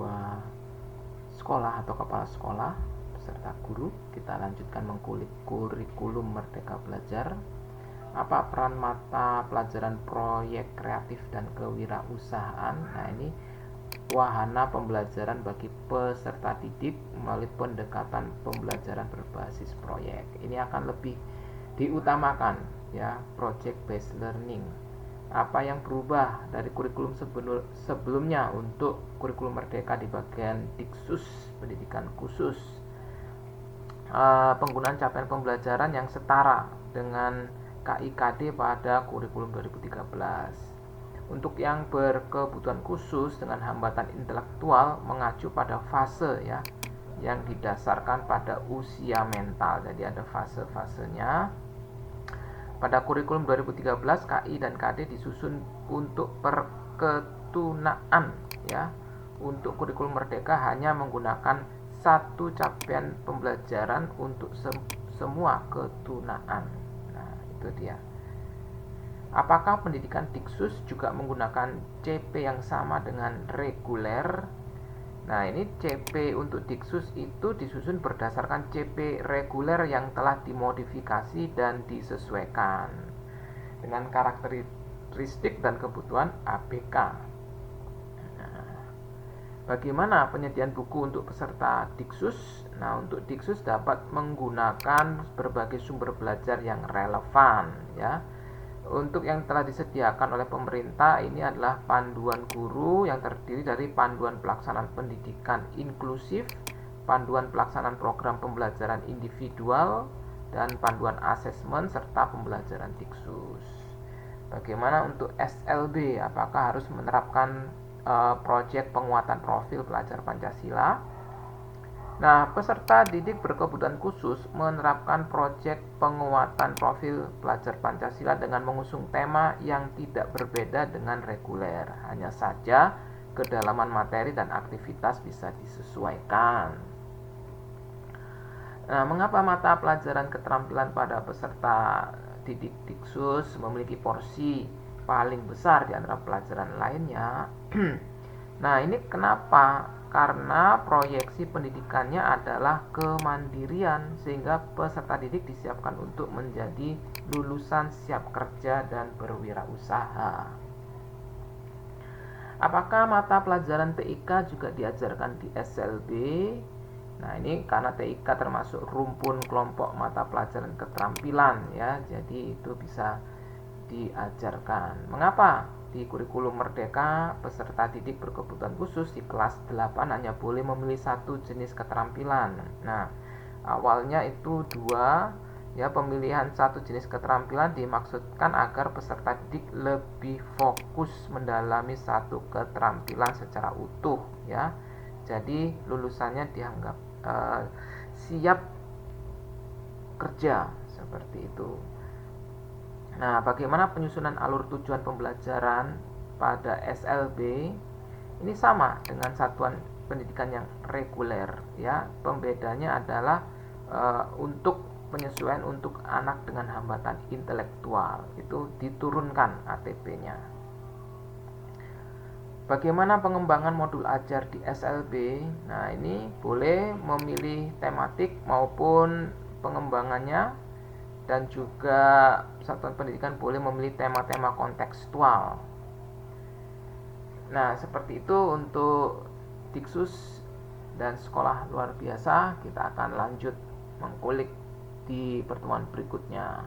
tua sekolah atau kepala sekolah beserta guru. Kita lanjutkan mengkulik kurikulum Merdeka Belajar. Apa peran mata pelajaran proyek kreatif dan kewirausahaan? Nah, ini wahana pembelajaran bagi peserta didik melalui pendekatan pembelajaran berbasis proyek. Ini akan lebih diutamakan ya, project based learning. Apa yang berubah dari kurikulum sebelumnya untuk kurikulum Merdeka di bagian Diksus, pendidikan khusus? Penggunaan capaian pembelajaran yang setara dengan KIKD pada kurikulum 2013. Untuk yang berkebutuhan khusus dengan hambatan intelektual mengacu pada fase ya, yang didasarkan pada usia mental. Jadi ada fase-fasenya. Pada kurikulum 2013, KI dan KD disusun untuk perketunaan ya. Untuk kurikulum Merdeka hanya menggunakan satu capaian pembelajaran untuk semua ketunaan. Nah, itu dia. Apakah pendidikan Diksus juga menggunakan CP yang sama dengan reguler? Nah, ini CP untuk Diksus itu disusun berdasarkan CP reguler yang telah dimodifikasi dan disesuaikan dengan karakteristik dan kebutuhan ABK. Nah, bagaimana penyediaan buku untuk peserta Diksus? Nah, untuk Diksus dapat menggunakan berbagai sumber belajar yang relevan ya. Untuk yang telah disediakan oleh pemerintah ini adalah panduan guru yang terdiri dari panduan pelaksanaan pendidikan inklusif, panduan pelaksanaan program pembelajaran individual, dan panduan asesmen serta pembelajaran Diksus. Bagaimana untuk SLB? Apakah harus menerapkan proyek penguatan profil pelajar Pancasila? Nah, peserta didik berkebutuhan khusus menerapkan proyek penguatan profil pelajar Pancasila dengan mengusung tema yang tidak berbeda dengan reguler. Hanya saja kedalaman materi dan aktivitas bisa disesuaikan. Nah, mengapa mata pelajaran keterampilan pada peserta didik Diksus memiliki porsi paling besar di antara pelajaran lainnya? Nah, ini kenapa? Karena proyeksi pendidikannya adalah kemandirian, sehingga peserta didik disiapkan untuk menjadi lulusan siap kerja dan berwirausaha. Apakah mata pelajaran TIK juga diajarkan di SLB? Nah, ini karena TIK termasuk rumpun kelompok mata pelajaran keterampilan ya, jadi itu bisa diajarkan. Mengapa? Di kurikulum Merdeka, peserta didik berkebutuhan khusus di kelas 8 hanya boleh memilih satu jenis keterampilan. Nah, awalnya itu 2 ya, pemilihan satu jenis keterampilan dimaksudkan agar peserta didik lebih fokus mendalami satu keterampilan secara utuh ya. Jadi lulusannya dianggap siap kerja seperti itu. Nah, bagaimana penyusunan alur tujuan pembelajaran pada SLB? Ini sama dengan satuan pendidikan yang reguler ya. Pembedanya adalah untuk penyesuaian untuk anak dengan hambatan intelektual itu diturunkan ATP-nya. Bagaimana pengembangan modul ajar di SLB? Nah, ini boleh memilih tematik maupun pengembangannya, dan juga satuan pendidikan boleh memilih tema-tema kontekstual. Nah, seperti itu untuk Diksus dan sekolah luar biasa. Kita akan lanjut mengkulik di pertemuan berikutnya.